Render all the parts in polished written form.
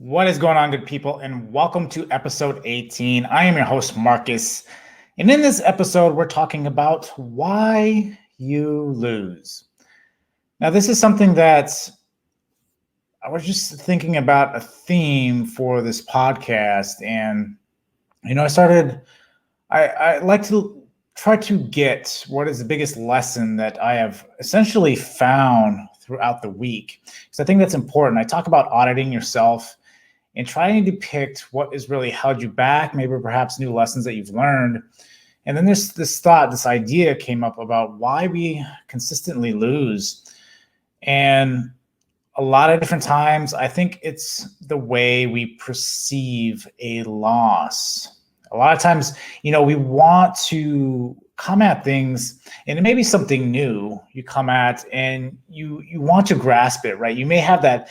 What is going on, good people, and welcome to episode 18. I am your host, Marcus, and in this episode, we're talking about why you lose. Now, this is something that I was just thinking about a theme for this podcast, and I like to try to get what is the biggest lesson that I have essentially found throughout the week, because I think that's important. I talk about auditing yourself and trying to depict what has really held you back, maybe perhaps new lessons that you've learned. And then there's this idea came up about why we consistently lose. And a lot of different times, I think it's the way we perceive a loss. A lot of times, we want to come at things, and it may be something new you come at, and you want to grasp it, right? You may have that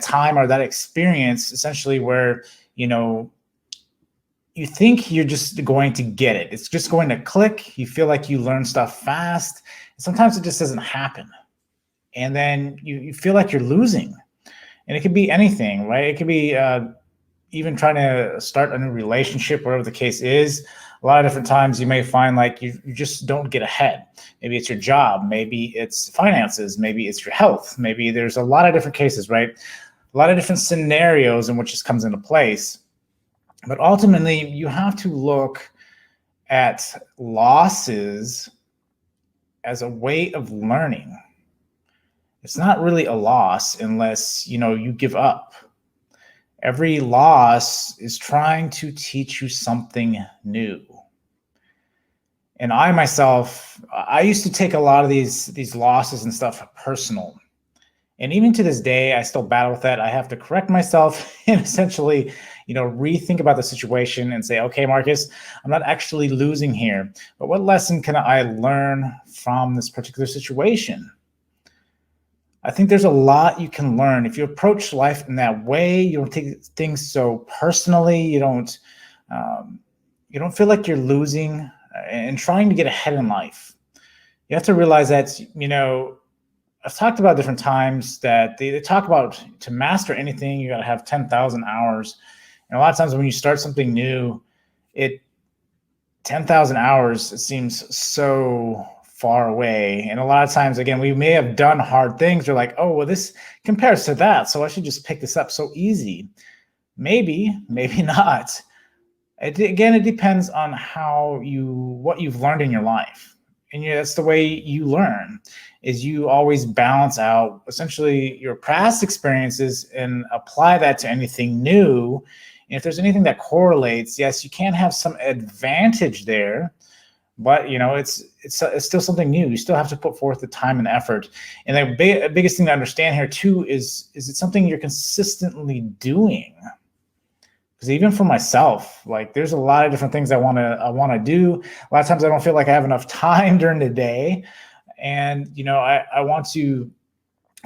time or that experience essentially where, you think you're just going to get it. It's just going to click. You feel like you learn stuff fast. Sometimes it just doesn't happen. And then you feel like you're losing. And it could be anything, right? It could be even trying to start a new relationship, whatever the case is. A lot of different times you may find like you just don't get ahead. Maybe it's your job, maybe it's finances, maybe it's your health, maybe there's a lot of different cases, right? A lot of different scenarios in which this comes into place. But ultimately, you have to look at losses as a way of learning. It's not really a loss unless, you give up. Every loss is trying to teach you something new. And I myself, I used to take a lot of these losses and stuff personal. And even to this day, I still battle with that. I have to correct myself and essentially, rethink about the situation and say, okay, Marcus, I'm not actually losing here, but what lesson can I learn from this particular situation? I think there's a lot you can learn if you approach life in that way. You don't take things so personally. You don't feel like you're losing and trying to get ahead in life. You have to realize that, I've talked about different times that they talk about to master anything, you got to have 10,000 hours. And a lot of times when you start something new, 10,000 hours, it seems so far away. And a lot of times, again, we may have done hard things. We're like, oh, well, this compares to that, so I should just pick this up so easy. Maybe not. It depends on what you've learned in your life. And that's the way you learn, is you always balance out essentially your past experiences and apply that to anything new. And if there's anything that correlates, yes, you can have some advantage there, but it's still something new. You still have to put forth the time and effort. And the biggest thing to understand here too is it something you're consistently doing? Because even for myself, like there's a lot of different things I want to do. A lot of times I don't feel like I have enough time during the day, and I want to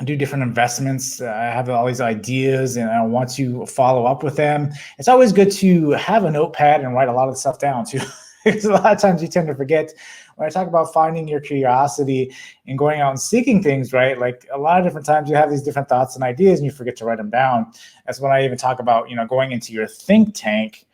do different investments. I have all these ideas, and I want to follow up with them. It's always good to have a notepad and write a lot of stuff down too. Because a lot of times you tend to forget. When I talk about finding your curiosity and going out and seeking things, right? Like a lot of different times you have these different thoughts and ideas and you forget to write them down. That's when I even talk about, going into your think tank,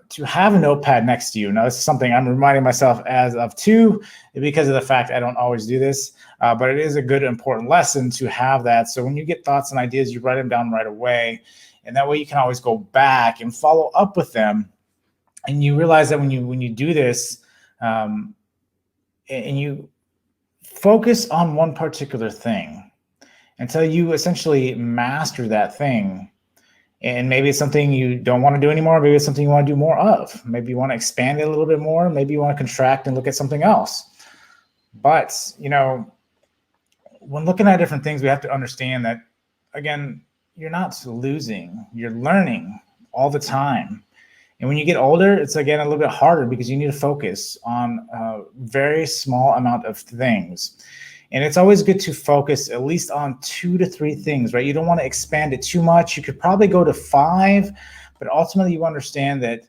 to have a notepad next to you. Now, this is something I'm reminding myself as of too, because of the fact I don't always do this, but it is a good, important lesson to have that. So when you get thoughts and ideas, you write them down right away. And that way you can always go back and follow up with them. And you realize that when you do this, and you focus on one particular thing until you essentially master that thing. And maybe it's something you don't want to do anymore. Maybe it's something you want to do more of. Maybe you want to expand it a little bit more. Maybe you want to contract and look at something else. But, when looking at different things, we have to understand that, again, you're not losing. You're learning all the time. And when you get older, it's, again, a little bit harder because you need to focus on a very small amount of things. And it's always good to focus at least on 2 to 3 things, right? You don't want to expand it too much. You could probably go to 5, but ultimately you understand that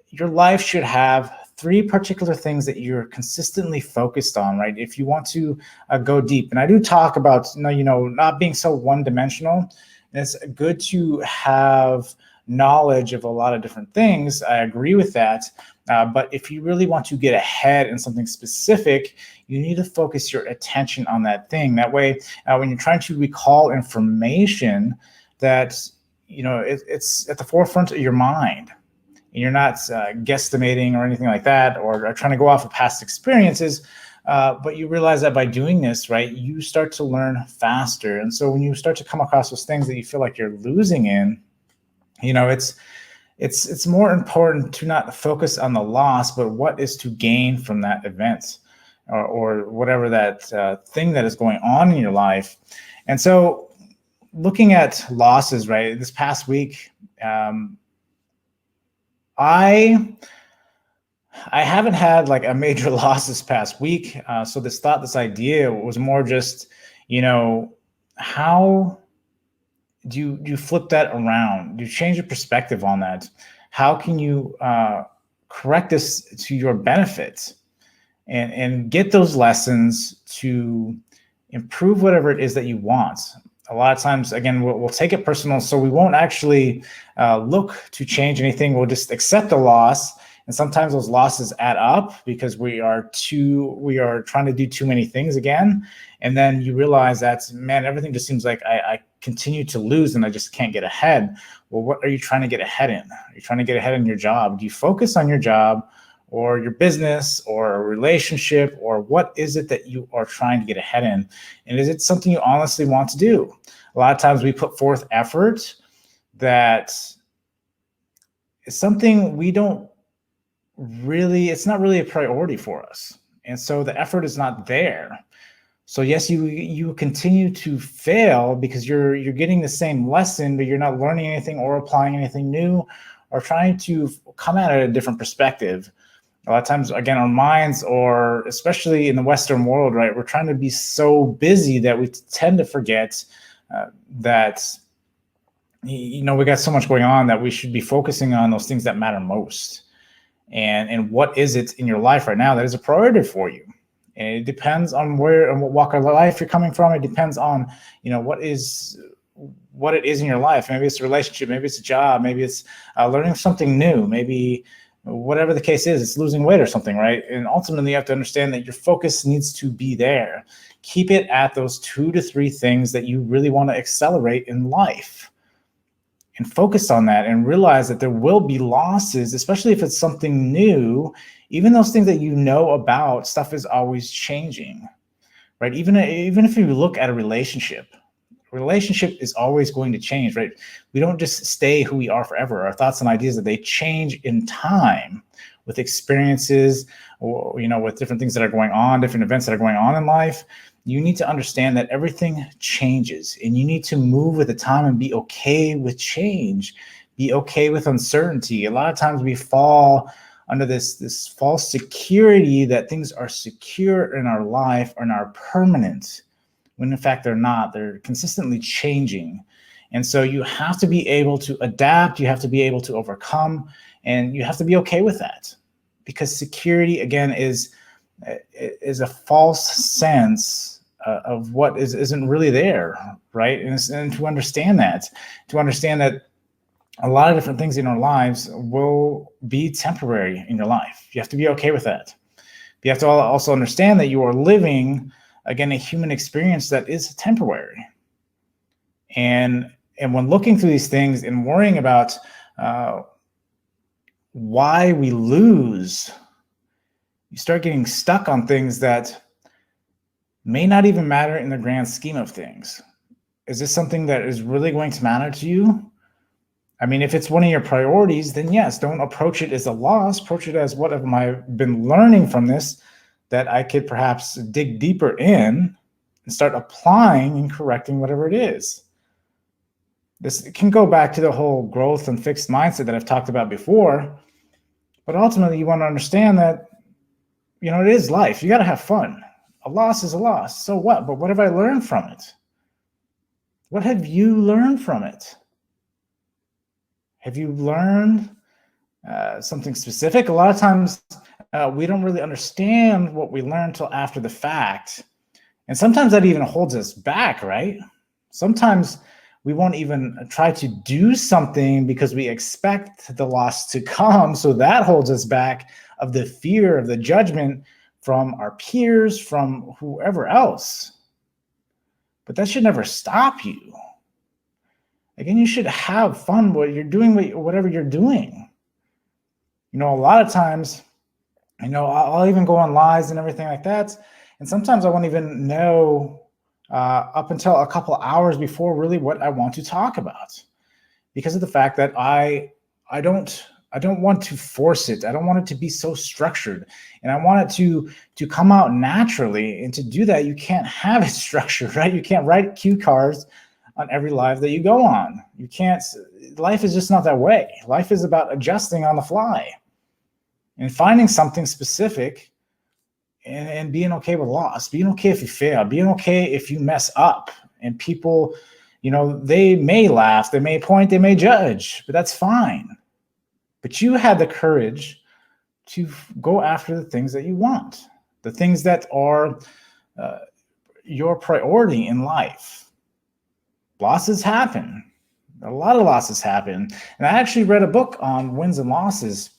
your life should have 3 particular things that you're consistently focused on, right? If you want to go deep. And I do talk about, not being so one-dimensional. And it's good to have knowledge of a lot of different things. I agree with that. But if you really want to get ahead in something specific, you need to focus your attention on that thing. That way, when you're trying to recall information, that it's at the forefront of your mind, and you're not guesstimating or anything like that, or trying to go off of past experiences. But you realize that by doing this, right, you start to learn faster. And so when you start to come across those things that you feel like you're losing in, it's more important to not focus on the loss, but what is to gain from that event, or whatever that thing that is going on in your life. And so looking at losses, right, this past week, I haven't had like a major loss this past week. So this idea was more just, how do you flip that around? Do you change your perspective on that? How can you correct this to your benefit, and get those lessons to improve whatever it is that you want? A lot of times, again, we'll take it personal, so we won't actually look to change anything. We'll just accept the loss. And sometimes those losses add up because we are trying to do too many things again. And then you realize that, man, everything just seems like I continue to lose and I just can't get ahead. Well, what are you trying to get ahead in? Are you trying to get ahead in your job? Do you focus on your job or your business or a relationship, or what is it that you are trying to get ahead in? And is it something you honestly want to do? A lot of times we put forth effort that is something we don't really, it's not really a priority for us. And so the effort is not there. So yes, you continue to fail because you're getting the same lesson, but you're not learning anything or applying anything new or trying to come at it at a different perspective. A lot of times, again, our minds, or especially in the Western world, right, we're trying to be so busy that we tend to forget that, we got so much going on that we should be focusing on those things that matter most. And what is it in your life right now that is a priority for you? And it depends on where and what walk of life you're coming from. It depends on, what it is in your life. Maybe it's a relationship, maybe it's a job, maybe it's learning something new, maybe whatever the case is, it's losing weight or something, right? And ultimately, you have to understand that your focus needs to be there. Keep it at those 2 to 3 things that you really want to accelerate in life, and focus on that, and realize that there will be losses, especially if it's something new. Even those things that you know about, stuff is always changing, right? Even if you look at a relationship is always going to change, right? We don't just stay who we are forever. Our thoughts and ideas, that they change in time with experiences, or with different things that are going on, different events that are going on in life. You need to understand that everything changes, and you need to move with the time and be okay with change, be okay with uncertainty. A lot of times we fall under this false security that things are secure in our life and are permanent, when in fact they're not. They're consistently changing. And so you have to be able to adapt, you have to be able to overcome, and you have to be okay with that. Because security, again, is a false sense of what isn't really there, right? And to understand that a lot of different things in our lives will be temporary in your life. You have to be okay with that. You have to also understand that you are living, again, a human experience that is temporary. And when looking through these things and worrying about why we lose, you start getting stuck on things that may not even matter in the grand scheme of things. Is this something that is really going to matter to you? I mean, if it's one of your priorities, then yes, don't approach it as a loss. Approach it as, what have I been learning from this that I could perhaps dig deeper in and start applying and correcting whatever it is. This can go back to the whole growth and fixed mindset that I've talked about before. But ultimately, you want to understand that, it is life. You got to have fun. A loss is a loss. So what? But what have I learned from it? What have you learned from it? Have you learned something specific? A lot of times we don't really understand what we learned until after the fact. And sometimes that even holds us back, right? Sometimes we won't even try to do something because we expect the loss to come. So that holds us back of the fear of the judgment from our peers, from whoever else. But that should never stop you. Again, you should have fun what you're doing, whatever you're doing. A lot of times, I'll even go on lives and everything like that. And sometimes I won't even know up until a couple hours before really what I want to talk about, because of the fact that I don't want to force it. I don't want it to be so structured, and I want it to come out naturally. And to do that, you can't have it structured, right? You can't write cue cards on every live that you go on. You can't. Life is just not that way. Life is about adjusting on the fly and finding something specific, and being okay with loss, being okay if you fail, being okay if you mess up. And people, they may laugh, they may point, they may judge, but that's fine. But you had the courage to go after the things that you want, the things that are your priority in life. Losses happen. A lot of losses happen. And I actually read a book on wins and losses,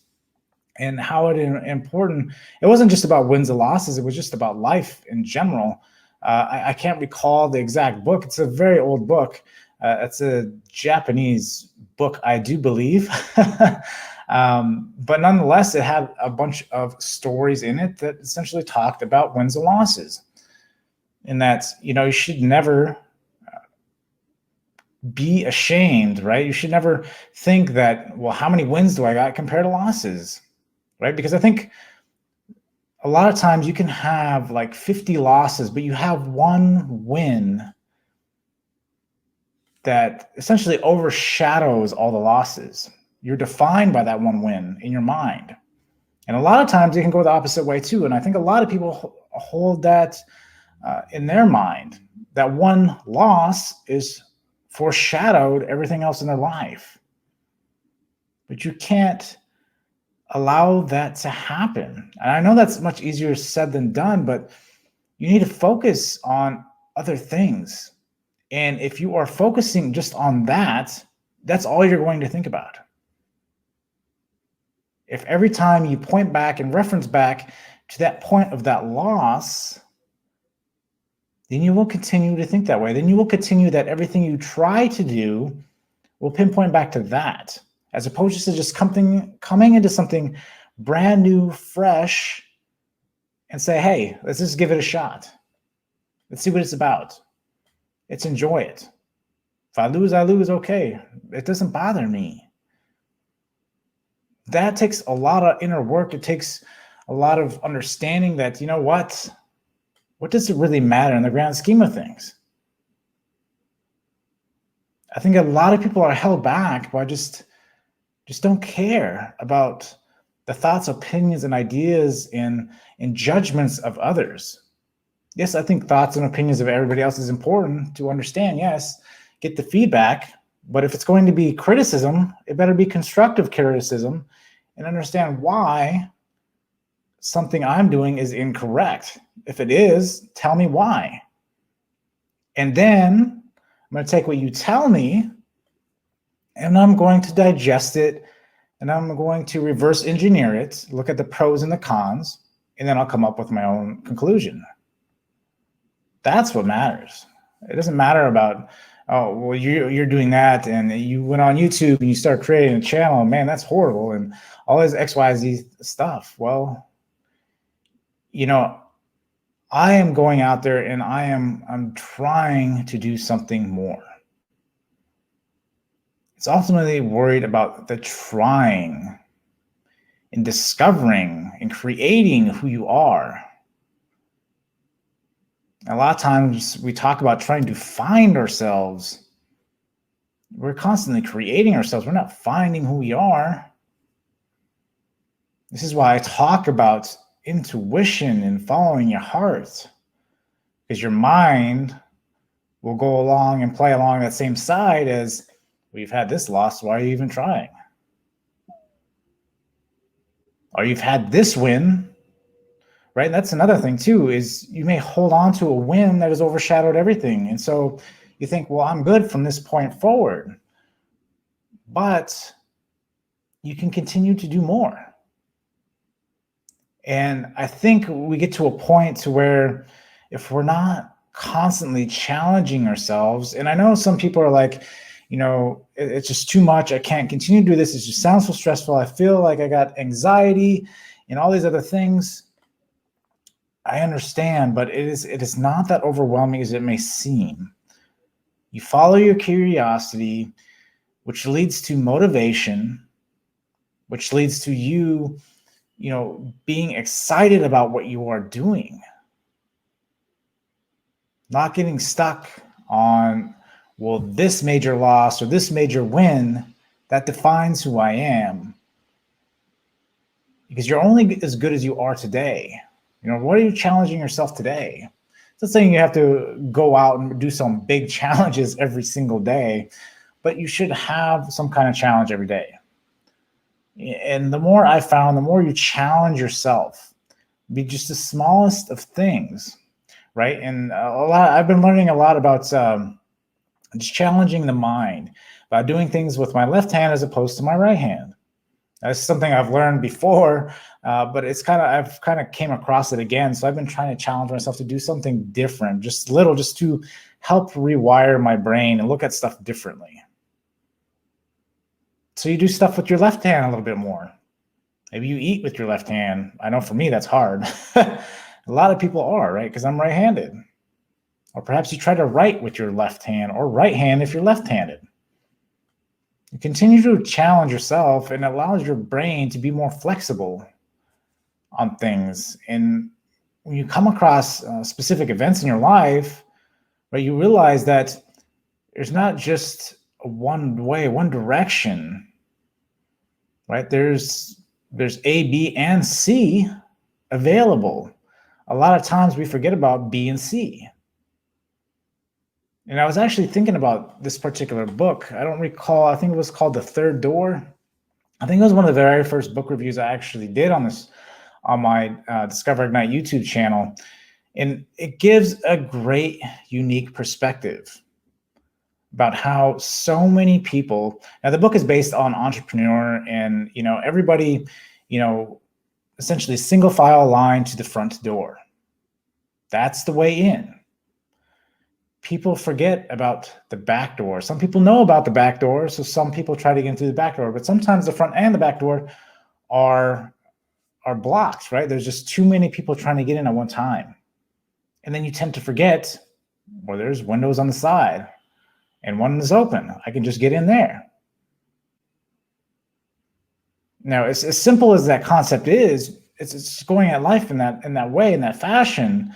and how important. It wasn't just about wins and losses. It was just about life in general. I can't recall the exact book. It's a very old book. It's a Japanese book, I do believe. But nonetheless, it had a bunch of stories in it that essentially talked about wins and losses. And that, you should never be ashamed, right? You should never think that, well, how many wins do I got compared to losses? Right? Because I think a lot of times you can have like 50 losses, but you have one win that essentially overshadows all the losses. You're defined by that one win in your mind. And a lot of times it can go the opposite way too. And I think a lot of people hold that in their mind, that one loss is foreshadowed everything else in their life. But you can't allow that to happen. And I know that's much easier said than done, but you need to focus on other things. And if you are focusing just on that, that's all you're going to think about. If every time you point back and reference back to that point of that loss, then you will continue to think that way. Then you will continue that everything you try to do will pinpoint back to that, as opposed to just coming into something brand new, fresh, and say, hey, let's just give it a shot. Let's see what it's about. Let's enjoy it. If I lose, I lose. Okay. It doesn't bother me. That takes a lot of inner work. It takes a lot of understanding that, what does it really matter in the grand scheme of things? I think a lot of people are held back by just don't care about the thoughts, opinions, and ideas and judgments of others. Yes, I think thoughts and opinions of everybody else is important to understand. Yes, get the feedback. But if it's going to be criticism, it better be constructive criticism, and understand why something I'm doing is incorrect. If it is, tell me why. And then I'm going to take what you tell me, and I'm going to digest it, and I'm going to reverse engineer it, look at the pros and the cons, and then I'll come up with my own conclusion. That's what matters. It doesn't matter about, oh, well, you're doing that, and you went on YouTube and you start creating a channel, man, that's horrible, and all this XYZ stuff. Well, I am going out there and I'm trying to do something more. It's ultimately worried about the trying and discovering and creating who you are. A lot of times we talk about trying to find ourselves. We're constantly creating ourselves. We're not finding who we are. This is why I talk about intuition and following your heart, because your mind will go along and play along that same side as, we've had this loss, why are you even trying? Or you've had this win, right? And that's another thing too, is you may hold on to a win that has overshadowed everything. And so you think, well, I'm good from this point forward, but you can continue to do more. And I think we get to a point to where if we're not constantly challenging ourselves, and I know some people are like, it's just too much. I can't continue to do this. It just sounds so stressful. I feel like I got anxiety and all these other things. I understand, but it is not that overwhelming as it may seem. You follow your curiosity, which leads to motivation, which leads to you being excited about what you are doing. Not getting stuck on, well, this major loss or this major win that defines who I am. Because you're only as good as you are today. What are you challenging yourself today? It's not saying you have to go out and do some big challenges every single day, but you should have some kind of challenge every day. And the more I found, the more you challenge yourself, be just the smallest of things, right? And I've been learning a lot about just challenging the mind, about doing things with my left hand as opposed to my right hand. That's something I've learned before, but I've kind of came across it again. So I've been trying to challenge myself to do something different, just to help rewire my brain and look at stuff differently. So you do stuff with your left hand a little bit more. Maybe you eat with your left hand. I know for me, that's hard. A lot of people are, right? Because I'm right-handed. Or perhaps you try to write with your left hand or right hand if you're left-handed. You continue to challenge yourself, and it allows your brain to be more flexible on things. And when you come across specific events in your life, right, you realize that there's not just one way, one direction, right? There's A, B, and C available. A lot of times we forget about B and C. And I was actually thinking about this particular book. I don't recall, I think it was called The Third Door. I think it was one of the very first book reviews I actually did on my Discover Ignite YouTube channel. And it gives a great, unique perspective about how so many people, now the book is based on entrepreneur and, everybody, essentially single file line to the front door. That's the way in. People forget about the back door. Some people know about the back door, so some people try to get in through the back door, but sometimes the front and the back door are blocked, right? There's just too many people trying to get in at one time. And then you tend to forget, well, there's windows on the side and one is open. I can just get in there. Now, as simple as that concept is, it's going at life in that way, in that fashion.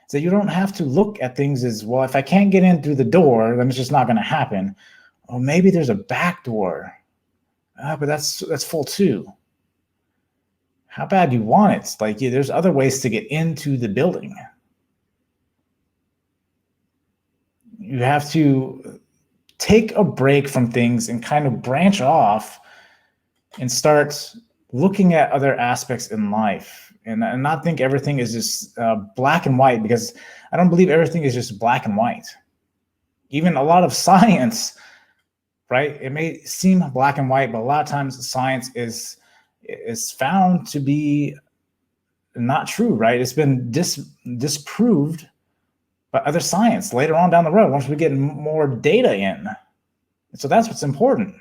So you don't have to look at things as, well, if I can't get in through the door, then it's just not going to happen. Or maybe there's a back door, but that's full too. How bad do you want it? Like, there's other ways to get into the building. You have to take a break from things and kind of branch off and start looking at other aspects in life. And not think everything is just black and white, because I don't believe everything is just black and white. Even a lot of science, right? It may seem black and white, but a lot of times science is found to be not true, right? It's been disproved by other science later on down the road once we get more data in. So that's what's important,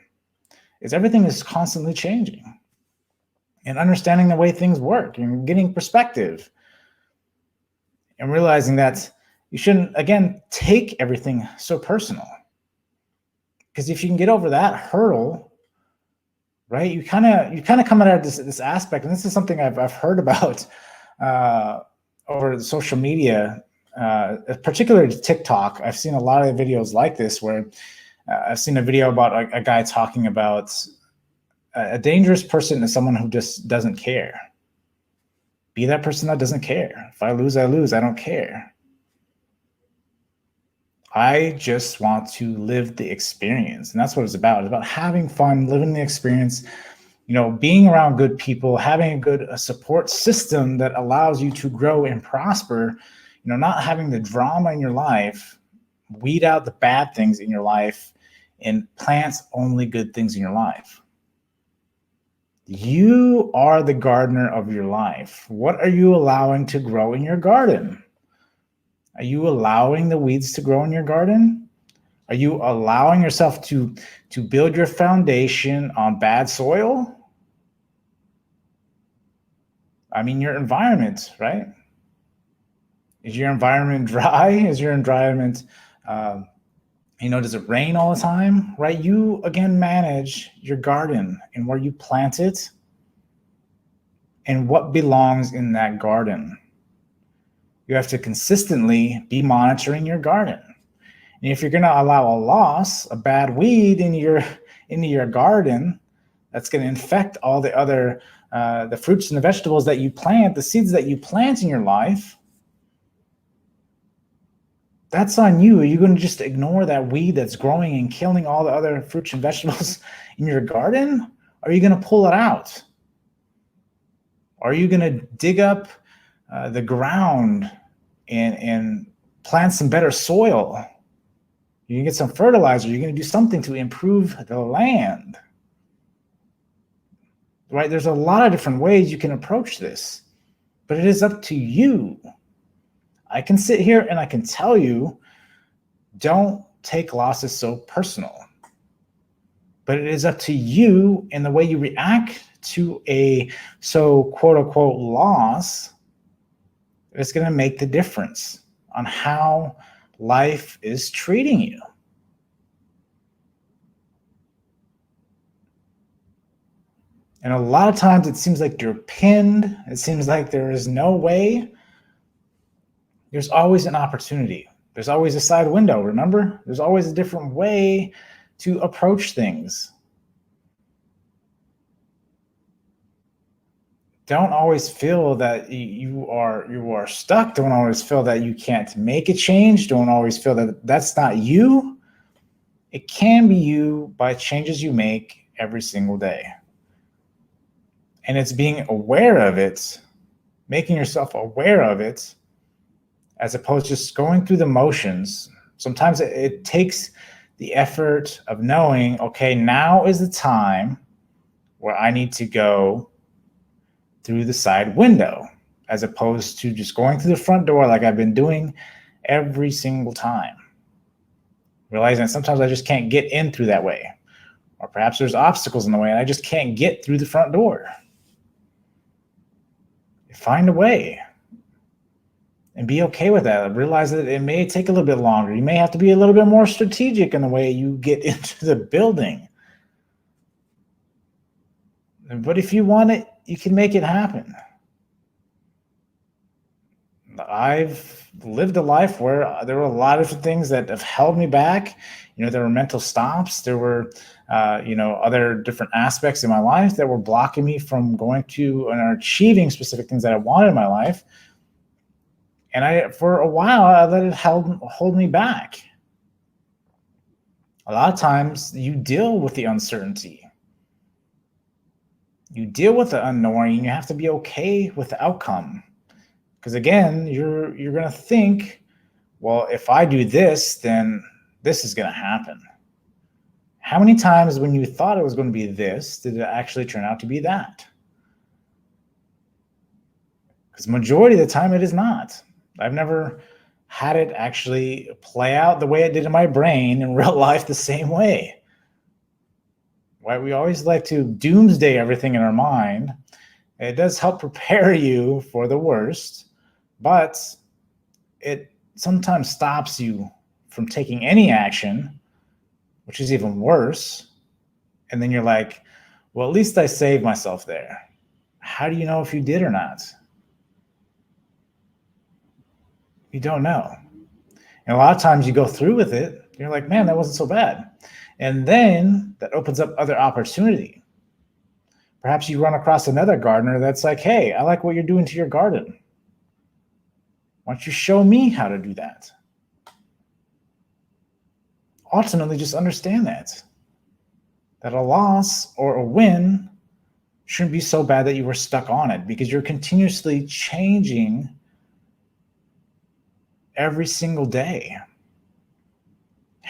is everything is constantly changing. And understanding the way things work and getting perspective and realizing that you shouldn't, again, take everything so personal. Because if you can get over that hurdle, right, you kind of come at this aspect, and this is something I've heard about over the social media, particularly TikTok. I've seen a lot of videos like this where I've seen a video about a guy talking about a dangerous person is someone who just doesn't care. Be that person that doesn't care. If I lose, I lose. I don't care. I just want to live the experience. And that's what it's about. It's about having fun, living the experience, being around good people, having a good support system that allows you to grow and prosper, not having the drama in your life, weed out the bad things in your life and plant only good things in your life. You are the gardener of your life. What are you allowing to grow in your garden? Are you allowing the weeds to grow in your garden? Are you allowing yourself to build your foundation on bad soil? I mean, your environment, right? Is your environment dry? Is your environment, does it rain all the time, right? You, again, manage your garden and where you plant it and what belongs in that garden. You have to consistently be monitoring your garden. And if you're going to allow a loss, a bad weed into your garden, that's going to infect all the other the fruits and the vegetables that you plant, the seeds that you plant in your life. That's on you. Are you going to just ignore that weed that's growing and killing all the other fruits and vegetables in your garden? Or are you going to pull it out? Are you going to dig up the ground and plant some better soil? You can get some fertilizer. You're going to do something to improve the land. Right? There's a lot of different ways you can approach this, but it is up to you. I can sit here and I can tell you, don't take losses so personal. But it is up to you and the way you react to a quote unquote loss. It's going to make the difference on how life is treating you. And a lot of times it seems like you're pinned. It seems like there is no way. There's always an opportunity. There's always a side window, remember? There's always a different way to approach things. Don't always feel that you are stuck. Don't always feel that you can't make a change. Don't always feel that that's not you. It can be you by changes you make every single day. And it's being aware of it, making yourself aware of it, as opposed to just going through the motions. Sometimes it takes the effort of knowing, okay, now is the time where I need to go through the side window, as opposed to just going through the front door like I've been doing every single time. Realizing that sometimes I just can't get in through that way. Or perhaps there's obstacles in the way and I just can't get through the front door. Find a way. And be okay with that. Realize that it may take a little bit longer. You may have to be a little bit more strategic in the way you get into the building. But if you want it, you can make it happen. I've lived a life where there were a lot of things that have held me back. There were mental stops. There were, other different aspects in my life that were blocking me from going to and achieving specific things that I wanted in my life. And for a while, I let it hold me back. A lot of times you deal with the uncertainty. You deal with the unknowing, and you have to be okay with the outcome. Because again, you're going to think, well, if I do this, then this is going to happen. How many times when you thought it was going to be this, did it actually turn out to be that? Because majority of the time it is not. I've never had it actually play out the way it did in my brain in real life the same way. Right? We always like to doomsday everything in our mind. It does help prepare you for the worst, but it sometimes stops you from taking any action, which is even worse. And then you're like, well, at least I saved myself there. How do you know if you did or not? You don't know. And a lot of times you go through with it, you're like, man, that wasn't so bad. And then that opens up other opportunity. Perhaps you run across another gardener that's like, hey, I like what you're doing to your garden. Why don't you show me how to do that? Ultimately, just understand that a loss or a win shouldn't be so bad that you were stuck on it, because you're continuously changing every single day.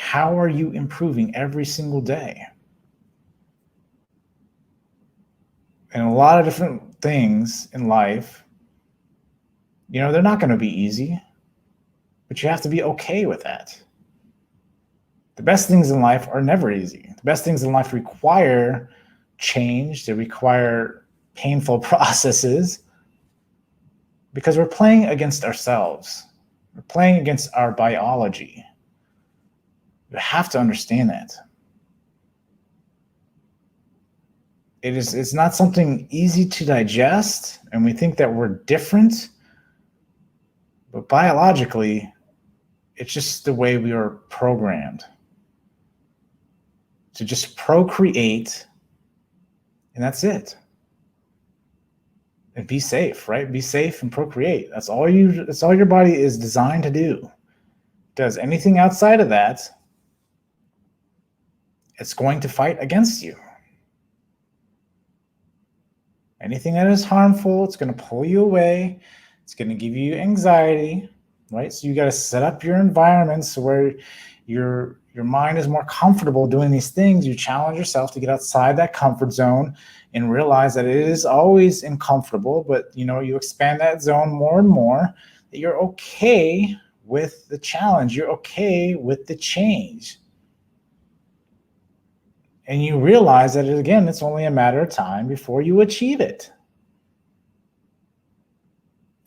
How are you improving every single day? And a lot of different things in life, they're not going to be easy, but you have to be okay with that. The best things in life are never easy. The best things in life require change, they require painful processes, because we're playing against ourselves. We're playing against our biology. You have to understand that. It's not something easy to digest, and we think that we're different, but biologically, it's just the way we are programmed to just procreate, and that's it. And be safe, right? Be safe and procreate. That's all your body is designed to do. Does anything outside of that, it's going to fight against you. Anything that is harmful, it's going to pull you away. It's going to give you anxiety, right? So you got to set up your environments where your mind is more comfortable doing these things. You challenge yourself to get outside that comfort zone and realize that it is always uncomfortable, but you expand that zone more and more, that you're okay with the challenge. You're okay with the change. And you realize that, again, it's only a matter of time before you achieve it.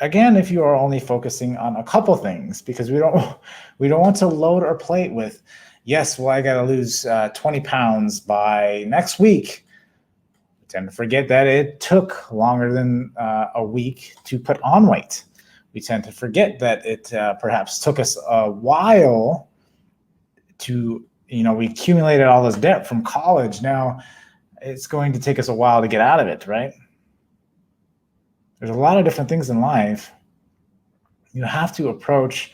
Again, if you are only focusing on a couple things, because we don't want to load our plate with, yes, well, I got to lose 20 pounds by next week. We tend to forget that it took longer than a week to put on weight. We tend to forget that it perhaps took us a while to, we accumulated all this debt from college. Now it's going to take us a while to get out of it, right? There's a lot of different things in life you have to approach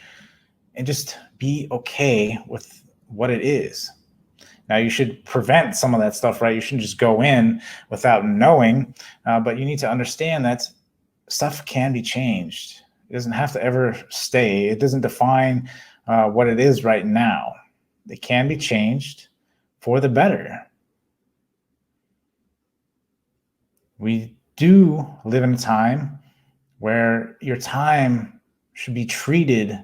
and just be okay with what it is. Now, you should prevent some of that stuff, right? You shouldn't just go in without knowing, but you need to understand that stuff can be changed. It doesn't have to ever stay. It doesn't define what it is right now. It can be changed for the better. We do live in a time where your time should be treated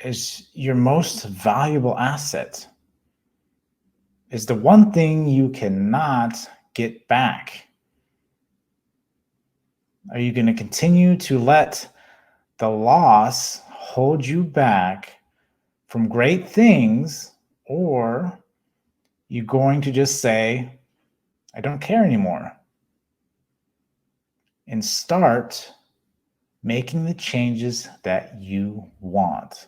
as your most valuable asset. It's the one thing you cannot get back. Are you going to continue to let the loss hold you back from great things, or are you going to just say, I don't care anymore, and start making the changes that you want?